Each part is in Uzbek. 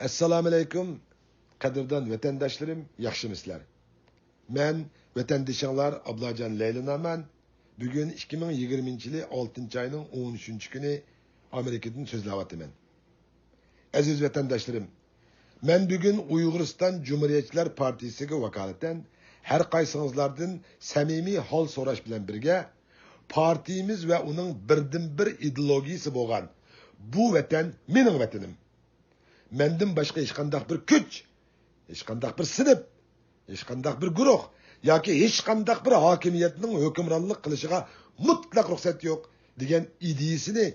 Assalamu alaykum, qadrdon vatandoshlarım, yaxshimisizlar? Men vatandoshlar Ablajon Leylinaman. Bugun 2020-yil 6-oyning 13-kuni Amerikadan so'zlayapman. Aziz vatandoshlarım, men bugun Uyg'uriston Cumhuriyetchilar partiyasiga vakolatan har qaysingizlardan samimiy hol so'rash bilan birga partiyamiz va uning birdan-bir ideologiyasi bo'lgan bu vatan mening vatanim. Menden başka hiç qandaq bir kuch, hiç qandaq bir sinib, hiç qandaq bir guruh yoki hiç qandaq bir hokimiyatning hukmronlik qilishiga mutlaq ruxsat yo'q degan ideyasini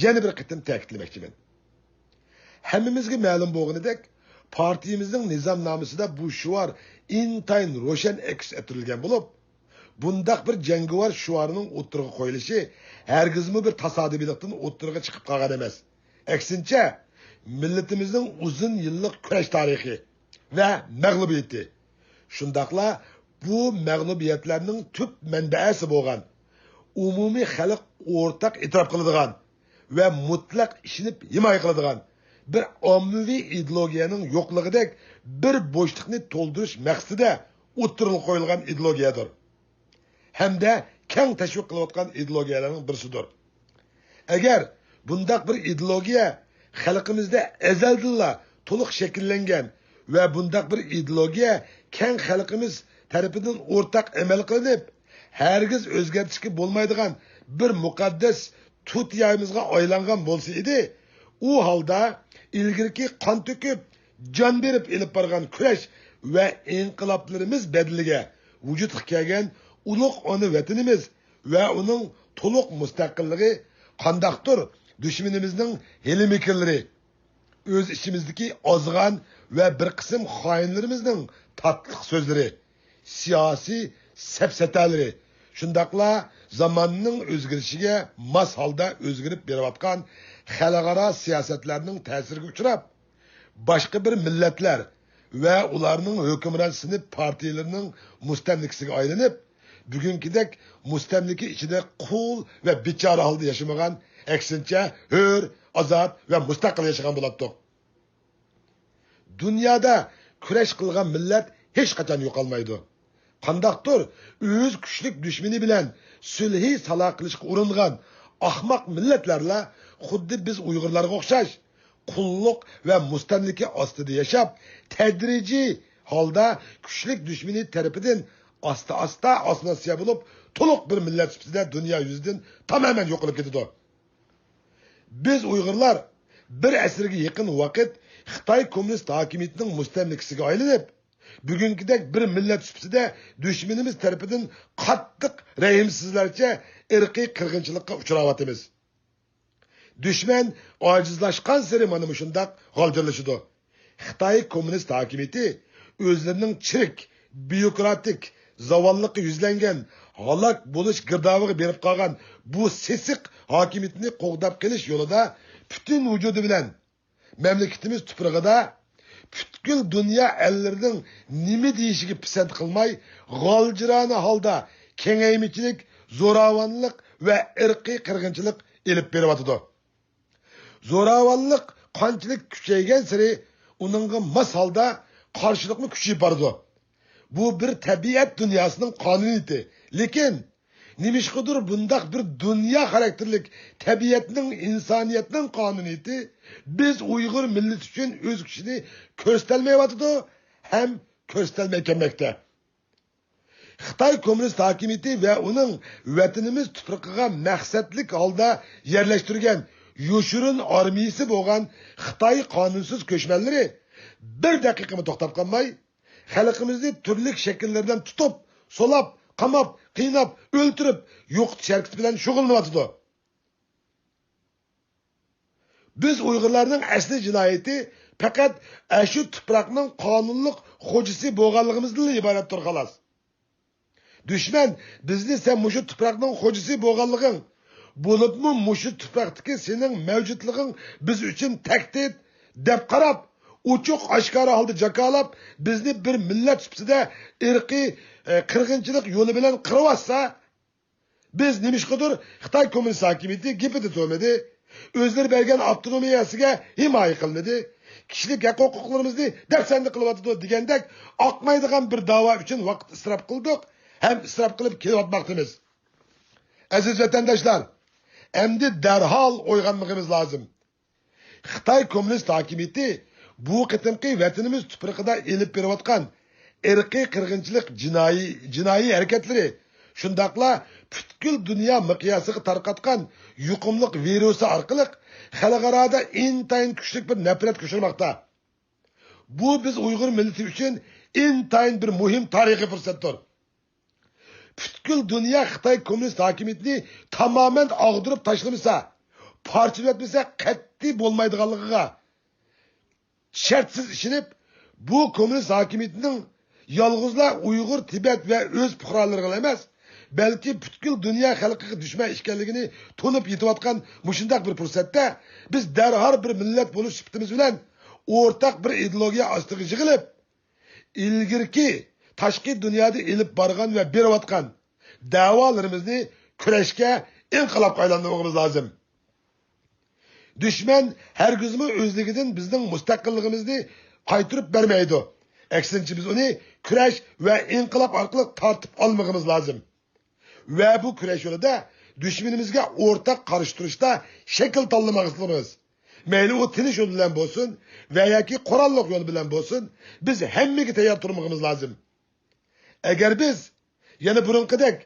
yana bir qitim ta'kidlamoqchiman. Hammamizga ma'lum bo'lganidek, partiyamizning nizomnomasida bu shuar intayin ro'shan aks ettirilgan bo'lib, bundaq bir jangovar shuarning o'tirg'i qo'yilishi hargizmi bir tasodifiylikdan o'tirg'i chiqib qolgan emas. Aksincha, milletimizin uzun yıllık kurash tarixi ve mağlubiyeti. Şundaqla bu mağlubiyetlerinin tüp menbaesi bo'lgan, umumi xalq ortak e'tirof qiladigan ve mutlaq işinip himoya qiladigan bir ommaviy ideologiyaning yo'qligidek bir bo'shliqni to'ldirish maqsadida o'tirilib qo'yilgan ideologiyadir. Hamda keng tashviq qilayotgan ideologiyalarning birisidir. Agar bundaq bir ideologiya xalqimizda ezeldilla to'liq shakllangan ve bundaq bir ideologiya keng xalqimiz tarafidan o'rtaq amal qilinib, hargiz o'zgartishga bo'lmaydigan bir muqaddas tutiyamizga aylangan bo'lsa edi, u holda ilgirki qon to'kib, jon berib elib borgan kurash va inqiloblarimiz bedeliga vujudga kelgan ulug' ona vatanimiz ve uning to'liq mustaqilligi qandaqdir düşmanimizning hilimikirleri, öz içimizdeki ozgan ve bir kısım hainlerimizin tatlıq sözleri, siyasi sepseteleri, şundakla zamanının özgürüşüge mas halda özgürüp beravatkan xalqaro siyasetlerinin tesirine uçurap, başka bir milletler ve ularının hükümran sınıf partilerinin mustemlikisiga aylanıp, bugünkidek mustemliki içinde kul ve biçara halde yaşamagan eksince hür, azat ve müstakil yaşayan bulattık. Dünyada küreş kılgan millet hiç kaçan yok almaydı. Kandaktur, öz güçlük düşmeni bilen sülhi salah kılışık urungan ahmak milletlerle xuddi biz Uygurlarga okşaş, kulluk ve mustemliki astıda yaşap, tedrici halda güçlük düşmeni terapidin asta asnasya bulup, toluk bir millet süpside dünya yüzünden tamamen yok olup gidiyor. Biz Uygurlar bir asırga yakın vakit Xitay komünist hakimiyetinin mustemlikisiga aylanıp, bugünkidek bir millet süpside düşmanımız tarafından qattiq rahimsizlerce irqiy qirg'inchilikqa uchrayapmiz. Düşman acizlaşkan seri mana shundaq g'aldirlashidi. Xitay komünist hakimiyeti özlerinin chirik, bürokratik, zavallıqqa yuzlangan halak bo'lish girdobig'iga berib qolgan bu sesiq hakimiyetini qo'g'dab qilish yo'lida bütün vücudu bilen memleketimiz tuprağıda bütkül dünya ellerining nima deyishiga pisand qilmay g'aljirona holda kengaymichilik, zo'ravonlik ve irqiy qirg'inchilik elib beryapti. Zo'ravonlik qanchalik kuchaygan sari uningga mos holda qarshilikni kuchayib bordi. Bu bir tabiat dünyasının kanuniyeti. Lekin nimişkidir bundaq bir dünya karakterlik tabiatının, insaniyetinin kanuniyeti biz Uygur millet için öz kişini köstelmeyevatıdı hem köstelmekemekte. Xitay komünist hakimiyeti ve onun vatanimiz tuprağıga maksatlik halda yerleştirgen yoşurun armiyası boğan Xitay kanunsuz köşmenleri bir dakikamı toxtab kalmay, xalqimizni turli şekillerden tutup, solap, qamab, qiynab, o'ltirib, yo'q sharkit bilan shug'ullanyapti. Biz Uyg'urlarning asli jinoyati faqat shu tuproqning qonunliq xo'jasi bo'lganligimizdan iboratdir xolos. Dushman bizni sen mushu tuproqning xo'jasi bo'lganliging, bo'libmi mushu tuproqdagi sening mavjudliging biz uchun tahdid deb qarab, uçuk aşkara halde cakalap bizni bir millet süpside irqiy qirg'inchilik yo'li bilan qirivassa, biz nimişqidir Xitay komünist hakimiyeti gipidi to'medi, o'zlari bergan avtonomiyasiga himoya qilmadi, kishilik huquqlarimizni dafsanda qilyotdi degandek oqmaydigan bir davo uchun vaqt isrof qildik, ham isrof qilib kelyapmiz. Aziz vatandoshlar, endi darhol uyg'onmag'imiz lozim. Xitoy kommunist hokimiyati bu qitimqi vatanimiz tuprog'ida elib berayotgan irqiy qirg'inchilik jinoiy harakatlari, shundaqla butkul dunyo miqyosiga tarqatgan yuqumliq virusi orqali xalqaroda intayin kuchli bir nafrat ko'chirmoqda. Bu biz Uyg'ur millati uchun intayin bir muhim tarixiy fursatdir. Butkul dunyo Xitoy kommunist hokimiyatini tamamen og'dirib tashlamasa, parchalatmasa qat'iy bo'lmaydiganligiga shartsiz ishinib, bu kommunist hokimiyatining yolg'izla Uyg'ur, Tibet ve öz fuqarolariga emas, balki butkul dunyo xalqiga dushman ekanligini to'nib yetayotgan mushundaq bir fursatda biz darhol bir millat bo'lish sifatimiz bilan o'rtaq bir ideologiya ostiga yig'ilib, ilgirki tashqi dunyoda elib borgan ve berayotgan da'volarimizni kurashga inqilobga aylantirishimiz lozim. Düşman hergizmi o'zligidan bizning mustaqilligimizni qaytirib bermaydi. Aksincha biz uni kurash va inqilob orqali tortib olmag'imiz lozim. Va bu kurash yo'lida dushmanimizga o'rtaq qarshi turishda shakl tanlamoqimiz. Mayli u tinish yo'li bilan bo'lsin va yoki qurolliq yo'l bilan bo'lsin, biz hammaga tayyor turmog'imiz lozim. Agar biz yana burunqidek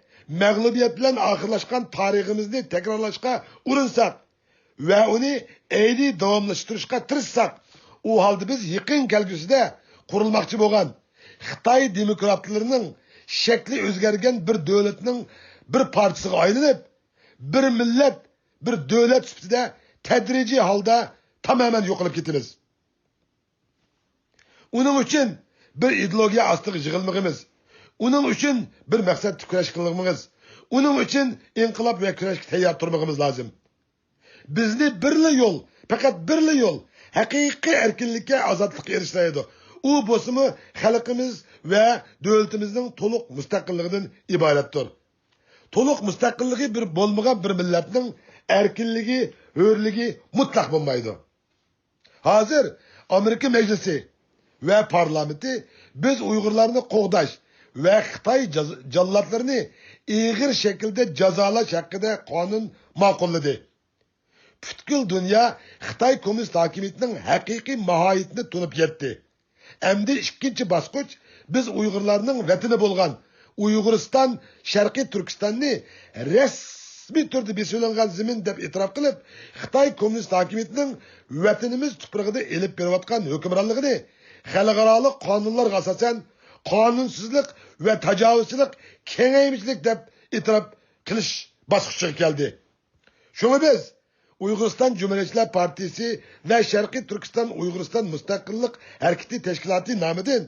mag'lubiyat bilan oxirlashgan tariximizni takrorlashga urinsak va uni ayni davomlashtirishga tirishsak, u holda biz yaqin kelgusida qurilmoqchi bo'lgan Xitoy demokratlarining shakli o'zgargan bir davlatning bir partisiga aylanib, bir millat, bir davlat sifatida tadrijiy holda tamamen yo'qolib ketamiz. Uning uchun bir ideologiya ostiga yig'ilmag'imiz, uning uchun bir maqsad kurash qilmag'imiz, uning uchun inqilob va kurashga tayyor turmag'imiz lozim. Bizni birli yo'l, faqat birli yo'l haqiqiy erkinlikka, ozodlikka erishtiradi. U bo'lsa xalqimiz va davlatimizning to'liq mustaqilligidan iboratdir. To'liq mustaqilligi bir bo'lmagan bir millatning erkinligi, hurligi mutlaq bo'lmaydi. Hozir Amerika Majlisi va parlamenti biz Uyg'urlarni qo'g'dash va Xitoy jallodlarini ig'ir shaklda jazolash haqida qonun ma'qulladi. Butkul dunyo Xitoy kommunist hokimiyatining haqiqiy mohiyatini tunib yetdi. Endi ikkinchi bosqich biz Uyg'urlarning vatani bo'lgan Uyg'uriston, Sharqiy Turkistonni rasmiy turda besilingan zamin deb e'tirof qilib, Xitoy kommunist hokimiyatining vatanimiz tuprog'ida elib berayotgan hukmronligini xalqaro qonunlarga asosan qonunsizlik va tajovuzchilik, kengaymichilik deb e'tirof qilish bosqichiga keldi. Shunga biz Uyg'uriston Cumhuriyetçiler Partisi ve Sharqiy Turkiston Uyg'uriston Mustaqillik Hareketi Teşkilatı nomidan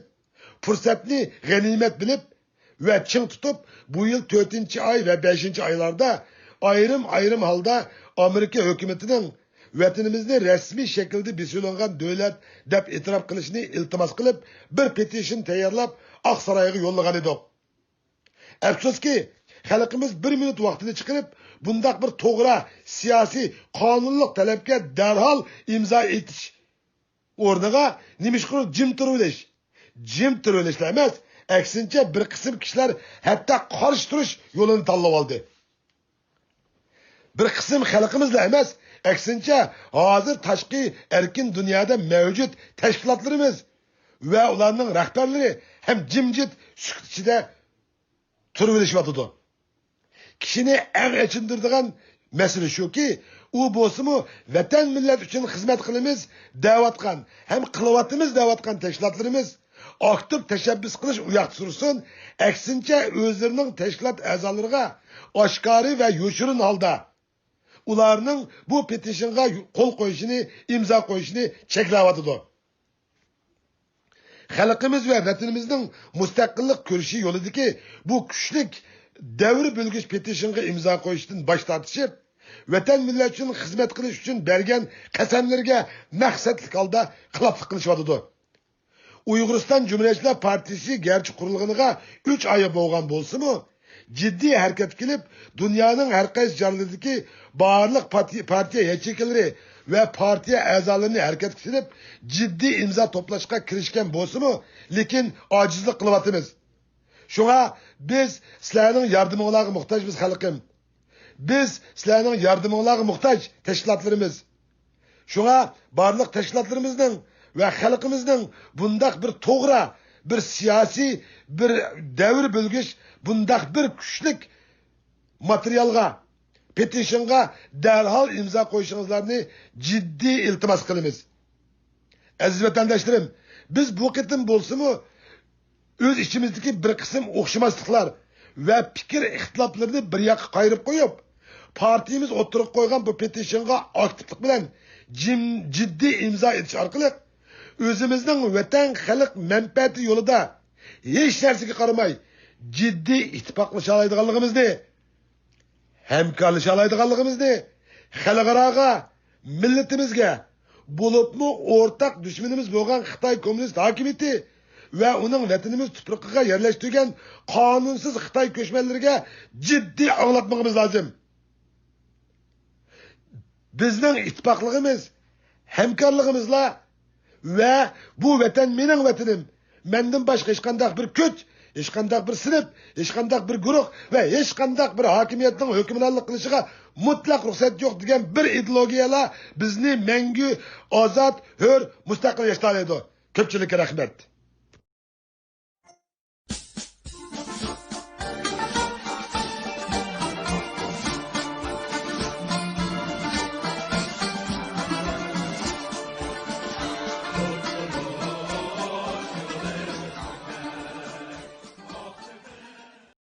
fursatni g'animat bilib ve çın tutup bu yıl 4. ay ve 5. aylarda ayrım holda Amerika hükümetinin vatanimizni rasmiy şekilde besilingan davlat deb e'tirof qilishni iltimos qilib bir petition tayyorlab Oqsaroyga yo'llagan edik. Afsuski xalqimiz 1 minut vaqtini chiqarib bundaq bir to'g'ri siyosiy qonunliq talabga darhol imzo etish o'rniga nimishqir jim turishlar emas, aksincha bir qism kishilar hatto qarshi turish yo'lini tanlab oldi. Bir qism xalqimizla emas, aksincha hozir tashqi erkin dunyoda mavjud tashkilotlarimiz va ularning rahbarlari ham jimjit sukut ichida turib olishyapti. Kishini eng achindiradigan masala shuki, u bo'lsa-mu vatan millat uchun xizmat qilamiz da'vatgan, ham qilyapmiz da'vatgan tashkilotlarimiz aktiv tashabbus qilish u yoqda sursin, aksincha o'zlarining tashkilot a'zolariga oshkori va yoshirin holda ularning bu petitionga qo'l qo'yishini, imzo qo'yishini cheklayotdi. Xalqimiz va vatanimizning mustaqillik ko'rishi yo'lidagi bu kuchlik davr bo'lgich petitionga imzo qo'yishdan bosh tortishib, vatan millat uchun xizmat qilish uchun bergan qasamlarga maqsadli holda xiloflik qilishyapti. Uyg'uriston Cumhuriyetçiler Partisi gerçi qurilganiga 3 oy bo'lgan bo'lsa-mu, jiddiy harakat qilib, dunyoning har qaysi joylaridagi barliq partiya yachekalari ve partiye a'zolarini hareket qilib ciddi imzo to'plashga kirishgan bo'lsa-mu, lekin ojizlik qilyapmiz. Shunga biz sizlarning yordamingizga muhtojmiz xalqim. Biz sizlarning yordamingizga muhtoj tashkilotlarimiz. Shunga barliq tashkilotlarimizning ve xalqimizning bundaq bir to'g'ri, bir siyosiy, bir davr bilgish, bundaq bir kuchlik materialga, petitionga derhal imzo qo'yishingizlarni jiddiy iltimos qilamiz. Aziz vatandaşlarım, biz bu qitim bo'lsa-mu, o'z ichimizdagi bir qism o'xshamasliklar ve fikir ixtiloflarini bir yoqqa qayirib qo'yib, partiyamiz o'tirib qo'ygan bu petitionga aktivlik bilan ciddi imzo etish orqali o'zimizning vatan xalq manfaati yo'lida hech narsaga qaramay ciddi ittifoqlasha oladiganligimizni, hamkorlasha oladiganligimizni xalqaroga, millatimizga, bo'libmi o'rtaq dushmanimiz bo'lgan Xitoy kommunist hokimiyati ve uning vatanimiz tuproqiga yerlashtirgan qonunsiz Xitoy ko'chmanlariga jiddiy anglatmamız lazım. Bizning ittifoqligimiz, hamkorligimizla ve bu vatan mening vatanim, mendan boshqa hech qanday bir kuch, hech qanday bir sinf, hech qanday bir guruh ve hech qanday bir hokimiyatning hukmronlik qilishiga mutlaq ruxsat yo'q degan bir ideologiyalar bizni mangu ozod, hur, mustaqil yashaydi. Ko'pchilikka rahmat.